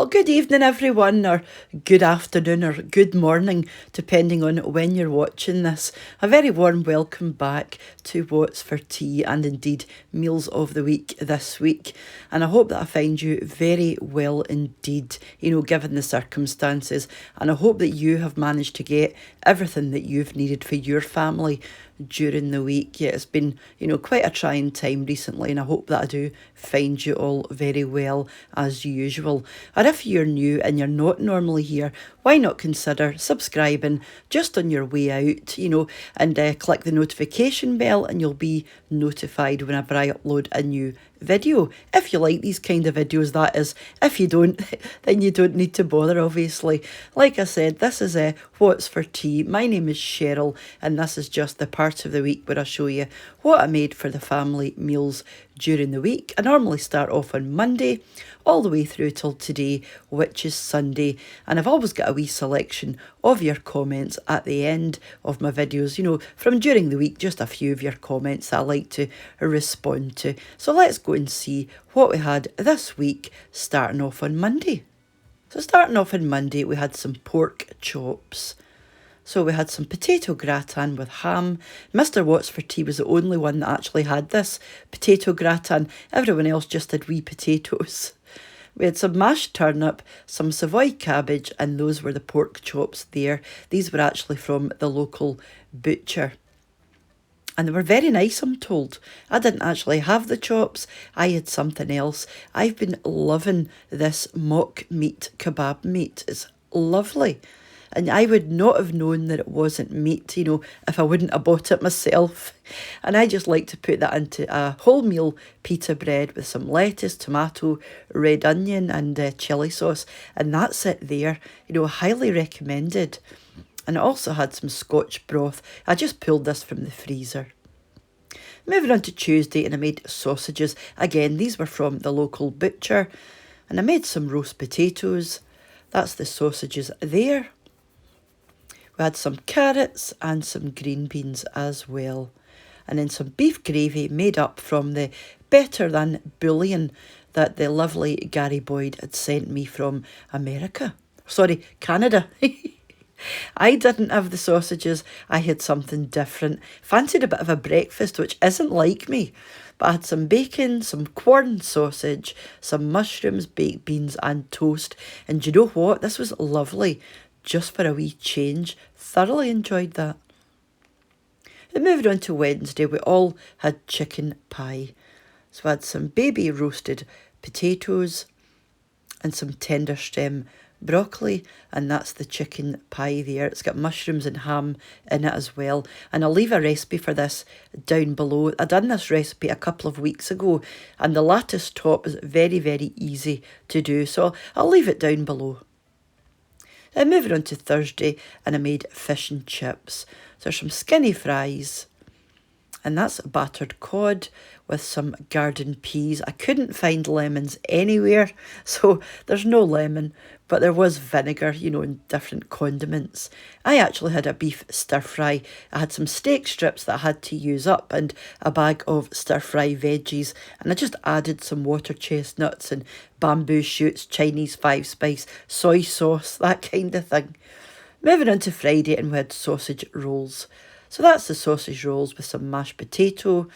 Well, good evening, everyone, or good afternoon, or good morning, depending on when you're watching this. A very warm welcome back to What's for Tea and indeed Meals of the Week this week. And I hope that I find you very well indeed, given the circumstances. And I hope that you have managed to get everything that you've needed for your family during the week. Yeah, it's been, quite a trying time recently, and I hope that I do find you all very well as usual. And if you're new and you're not normally here, why not consider subscribing just on your way out, and click the notification bell and you'll be notified whenever I upload a new video. If you like these kind of videos, that is. If you don't, then you don't need to bother, obviously. Like I said, this is What's for Tea. My name is Cheryl, and this is just the part of the week where I show you what I made for the family meals during the week. I normally start off on Monday all the way through till today, which is Sunday, and I've always got a wee selection of your comments at the end of my videos, from during the week, just a few of your comments that I like to respond to. So let's go and see what we had this week, starting off on Monday. So starting off on Monday, we had some pork chops. So we had some potato gratin with ham. Mr. What's for Tea was the only one that actually had this potato gratin. Everyone else just had wee potatoes. We had some mashed turnip, some Savoy cabbage, and those were the pork chops there. These were actually from the local butcher. And they were very nice, I'm told. I didn't actually have the chops. I had something else. I've been loving this mock meat kebab meat. It's lovely. And I would not have known that it wasn't meat, if I wouldn't have bought it myself. And I just like to put that into a wholemeal pita bread with some lettuce, tomato, red onion and chilli sauce. And that's it there. Highly recommended. And I also had some Scotch broth. I just pulled this from the freezer. Moving on to Tuesday, and I made sausages. Again, these were from the local butcher. And I made some roast potatoes. That's the sausages there. We had some carrots and some green beans as well. And then some beef gravy made up from the better than bouillon that the lovely Gary Boyd had sent me from Canada. I didn't have the sausages. I had something different. Fancied a bit of a breakfast, which isn't like me. But I had some bacon, some corn sausage, some mushrooms, baked beans and toast. And do you know what? This was lovely. Just for a wee change. Thoroughly enjoyed that. Then moving on to Wednesday, we all had chicken pie. So I had some baby roasted potatoes and some tender stem broccoli, and that's the chicken pie there. It's got mushrooms and ham in it as well, and I'll leave a recipe for this down below. I done this recipe a couple of weeks ago, and the lattice top is very, very easy to do, so I'll leave it down below. Then moving on to Thursday, and I made fish and chips. So there's some skinny fries, and that's battered cod with some garden peas. I couldn't find lemons anywhere, so there's no lemon, but there was vinegar, and different condiments. I actually had a beef stir fry. I had some steak strips that I had to use up and a bag of stir fry veggies, and I just added some water chestnuts and bamboo shoots, Chinese 5-spice, soy sauce, that kind of thing. Moving on to Friday, and we had sausage rolls. So that's the sausage rolls with some mashed potato,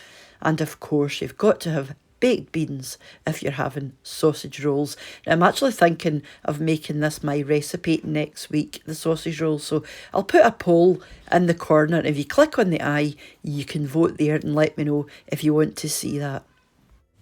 and of course you've got to have baked beans if you're having sausage rolls. Now, I'm actually thinking of making this my recipe next week, the sausage rolls, so I'll put a poll in the corner. If you click on the eye, you can vote there and let me know if you want to see that.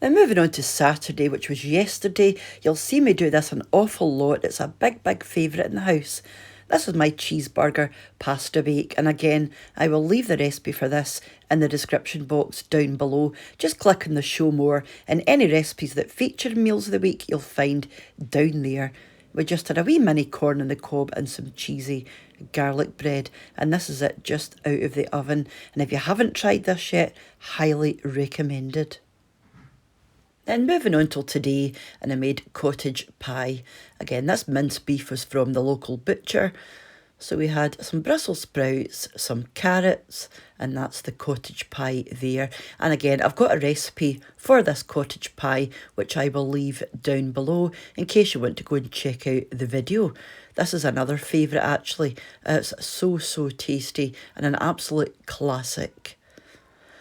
Then moving on to Saturday, which was yesterday, you'll see me do this an awful lot. It's a big, big favourite in the house. This is my cheeseburger pasta bake, and again, I will leave the recipe for this in the description box down below. Just click on the show more, and any recipes that feature meals of the week you'll find down there. We just had a wee mini corn on the cob and some cheesy garlic bread, and this is it just out of the oven. And if you haven't tried this yet, highly recommended. Then moving on till today, and I made cottage pie. Again, this minced beef was from the local butcher. So we had some Brussels sprouts, some carrots, and that's the cottage pie there. And again, I've got a recipe for this cottage pie, which I will leave down below in case you want to go and check out the video. This is another favourite actually. It's so tasty and an absolute classic.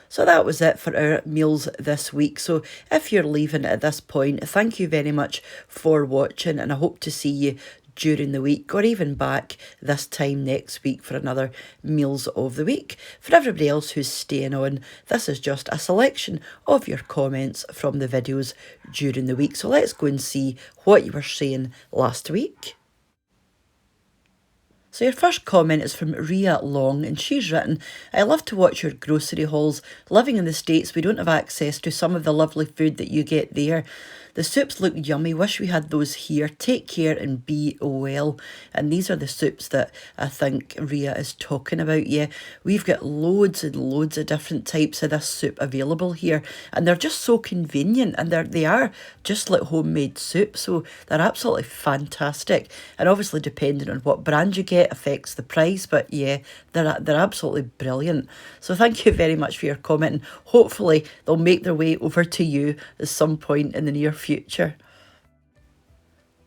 So that was it for our meals this week. So if you're leaving at this point, thank you very much for watching, and I hope to see you during the week or even back this time next week for another meals of the week. For everybody else who's staying on, this is just a selection of your comments from the videos during the week. So let's go and see what you were saying last week. So your first comment is from Ria Long, and she's written, I love to watch your grocery hauls. Living in the States, we don't have access to some of the lovely food that you get there. The soups look yummy. Wish we had those here. Take care and be well. And these are the soups that I think Ria is talking about. Yeah, we've got loads and loads of different types of this soup available here. And they're just so convenient. And they are just like homemade soup. So they're absolutely fantastic. And obviously depending on what brand you get affects the price. But yeah, they're absolutely brilliant. So thank you very much for your comment. And hopefully they'll make their way over to you at some point in the near future.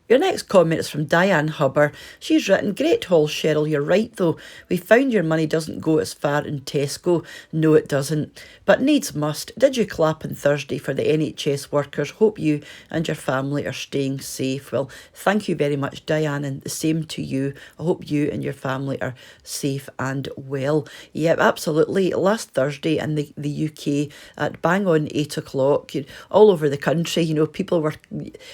Your next comment is from Diane Hubber. She's written, great haul, Cheryl, you're right though. We found your money doesn't go as far in Tesco. No, it doesn't. But needs must. Did you clap on Thursday for the NHS workers? Hope you and your family are staying safe. Well, thank you very much, Diane, and the same to you. I hope you and your family are safe and well. Yep, absolutely. Last Thursday in the UK at bang on 8 o'clock, all over the country, people were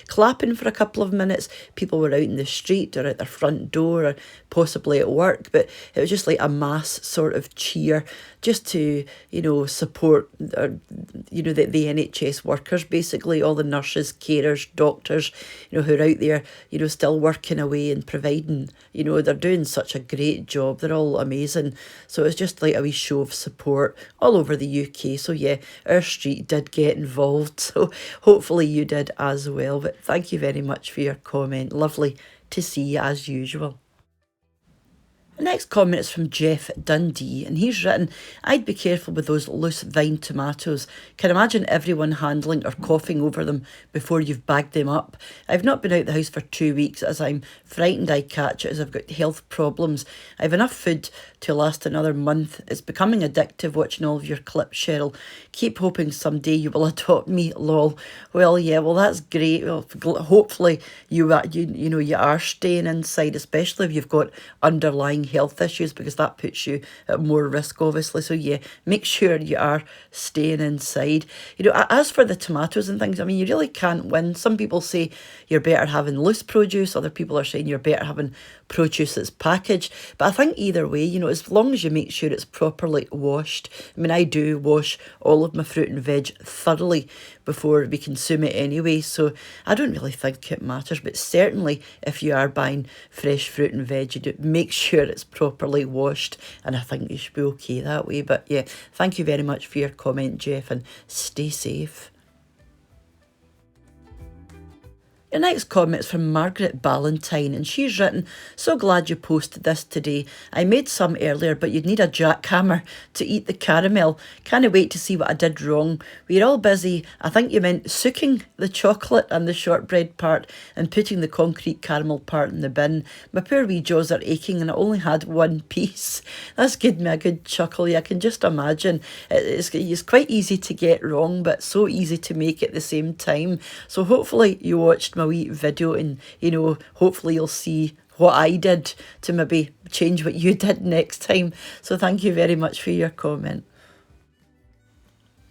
clapping for a couple of minutes. People were out in the street or at their front door or possibly at work, but it was just like a mass sort of cheer just to, support, the NHS workers, basically, all the nurses, carers, doctors, who are out there, still working away and providing, they're doing such a great job. They're all amazing. So it's just like a wee show of support all over the UK. So yeah, our street did get involved. So hopefully you did as well. But thank you very much for your comment. Lovely to see you as usual. The next comment is from Jeff Dundee, and he's written, I'd be careful with those loose vine tomatoes. Can imagine everyone handling or coughing over them before you've bagged them up. I've not been out the house for 2 weeks as I'm frightened I catch it as I've got health problems. I've enough food to last another month. It's becoming addictive watching all of your clips, Cheryl. Keep hoping someday you will adopt me, lol. Well, yeah, well, that's great. Well, hopefully you are staying inside, especially if you've got underlying health issues, because that puts you at more risk, obviously. So yeah, make sure you are staying inside. As for the tomatoes and things, I mean, you really can't win. Some people say you're better having loose produce. Other people are saying you're better having produce that's packaged. But I think either way, as long as you make sure it's properly washed. I mean, I do wash all of my fruit and veg thoroughly before we consume it anyway, so I don't really think it matters. But certainly if you are buying fresh fruit and veg, you do make sure it's properly washed, and I think you should be okay that way. But yeah, thank you very much for your comment, Jeff, and stay safe. Your next comment is from Margaret Ballantyne, and she's written, so glad you posted this today. I made some earlier, but you'd need a jackhammer to eat the caramel. Can't wait to see what I did wrong. We're all busy. I think you meant soaking the chocolate and the shortbread part and putting the concrete caramel part in the bin. My poor wee jaws are aching and I only had one piece. That's given me a good chuckle. Yeah, I can just imagine. It's quite easy to get wrong, but so easy to make at the same time. So hopefully you watched my wee video and hopefully you'll see what I did to maybe change what you did next time. So thank you very much for your comment.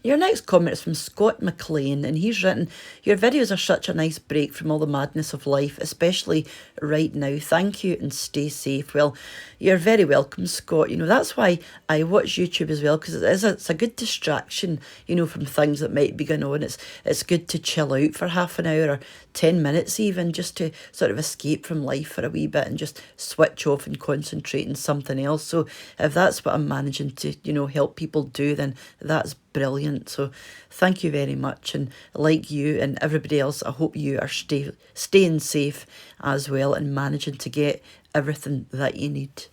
Your next comment is from Scott McLean, and he's written, your videos are such a nice break from all the madness of life, especially right now. Thank you and stay safe. Well, you're very welcome, Scott. That's why I watch YouTube as well, because it's a good distraction, from things that might be going on. It's good to chill out for half an hour or 10 minutes even, just to sort of escape from life for a wee bit and just switch off and concentrate on something else. So if that's what I'm managing to, help people do, then that's brilliant. So thank you very much, and like you and everybody else, I hope you are staying safe as well and managing to get everything that you need.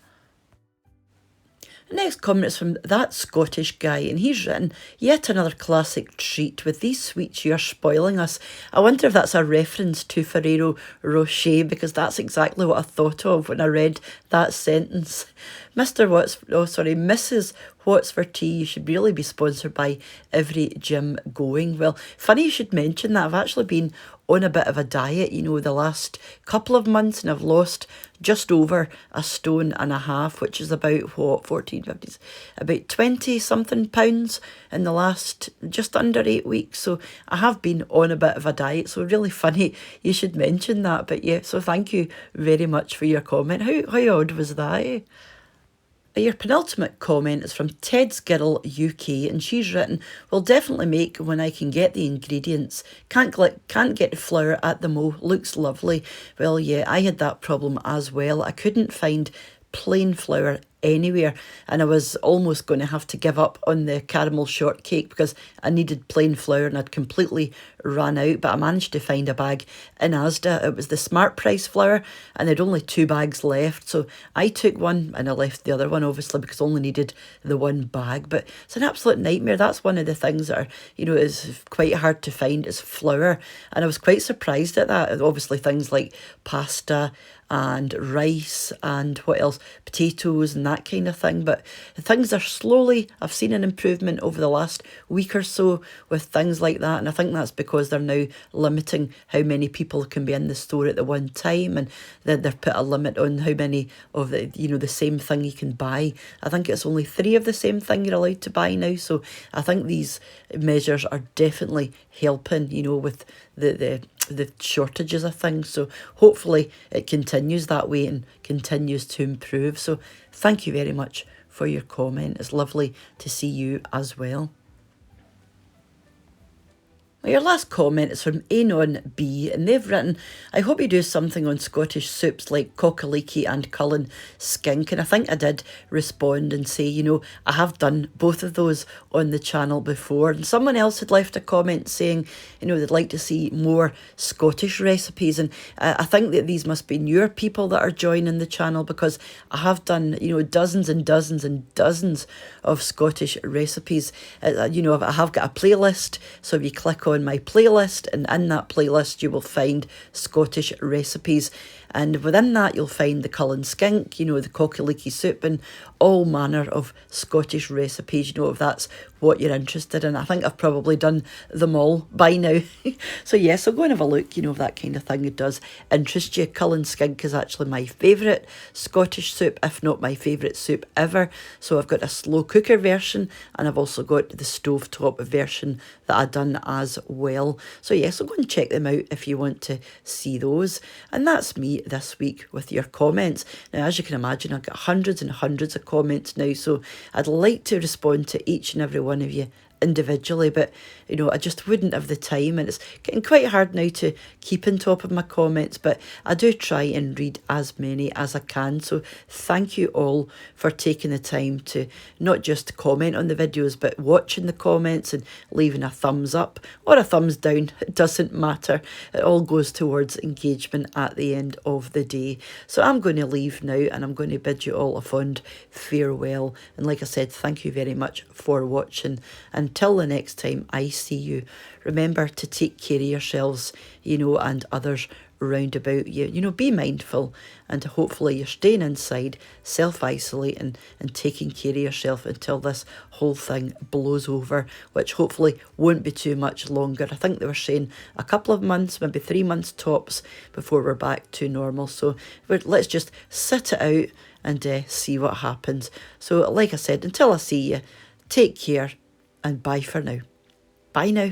The next comment is from that Scottish guy, and he's written, yet another classic treat. With these sweets, you're spoiling us. I wonder if that's a reference to Ferrero Rocher, because that's exactly what I thought of when I read that sentence. Mrs. What's for Tea, you should really be sponsored by every gym going. Well, funny you should mention that. I've actually been on a bit of a diet, the last couple of months, and I've lost just over a stone and a half, which is about 1450s, about 20 something pounds in the last just under 8 weeks. So I have been on a bit of a diet, so really funny you should mention that. But yeah, so thank you very much for your comment. How odd was that, eh? Your penultimate comment is from Ted's Girl UK, and she's written, will definitely make when I can get the ingredients. Can't get the flour at the mo. Looks lovely. Well, yeah, I had that problem as well. I couldn't find plain flour anywhere, and I was almost going to have to give up on the caramel shortcake because I needed plain flour and I'd completely ran out. But I managed to find a bag in Asda. It was the Smart Price flour, and they'd only 2 bags left, so I took one and I left the other one, obviously, because I only needed the 1 bag. But it's an absolute nightmare. That's one of the things that are, is quite hard to find, is flour, and I was quite surprised at that. Obviously things like pasta and rice and what else, potatoes and that kind of thing. But things are slowly, I've seen an improvement over the last week or so with things like that, and I think that's because they're now limiting how many people can be in the store at the one time, and then they've put a limit on how many of the same thing you can buy. I think it's only 3 of the same thing you're allowed to buy now, so I think these measures are definitely helping, with the shortages of things. So hopefully it continues that way and continues to improve. So thank you very much for your comment. It's lovely to see you as well. Your last comment is from Anon B, and they've written, I hope you do something on Scottish soups like cockaliki and Cullen skink. And I think I did respond and say, I have done both of those on the channel before. And someone else had left a comment saying, they'd like to see more Scottish recipes. And I think that these must be newer people that are joining the channel, because I have done, dozens and dozens and dozens of Scottish recipes. I have got a playlist, so if you click on my playlist, and in that playlist you will find Scottish recipes, and within that you'll find the Cullen skink, the cockaliki soup, and all manner of Scottish recipes, if that's what you're interested in. I think I've probably done them all by now. So yes, so go and have a look, if that kind of thing does interest you. Cullen skink is actually my favourite Scottish soup, if not my favourite soup ever. So I've got a slow cooker version, and I've also got the stovetop version that I've done as well. So yes, so go and check them out if you want to see those. And that's me this week with your comments. Now, as you can imagine, I've got hundreds and hundreds of comments now, so I'd like to respond to each and every one of you individually, but I just wouldn't have the time, and it's getting quite hard now to keep on top of my comments, but I do try and read as many as I can. So thank you all for taking the time to not just comment on the videos, but watching the comments and leaving a thumbs up or a thumbs down. It doesn't matter. It all goes towards engagement at the end of the day. So I'm going to leave now, and I'm going to bid you all a fond farewell, and like I said, thank you very much for watching. Until the next time I see you, remember to take care of yourselves, and others round about you. Be mindful, and hopefully you're staying inside, self-isolating and taking care of yourself until this whole thing blows over, which hopefully won't be too much longer. I think they were saying a couple of months, maybe 3 months tops, before we're back to normal. So let's just sit it out and see what happens. So like I said, until I see you, take care, and bye for now. Bye now.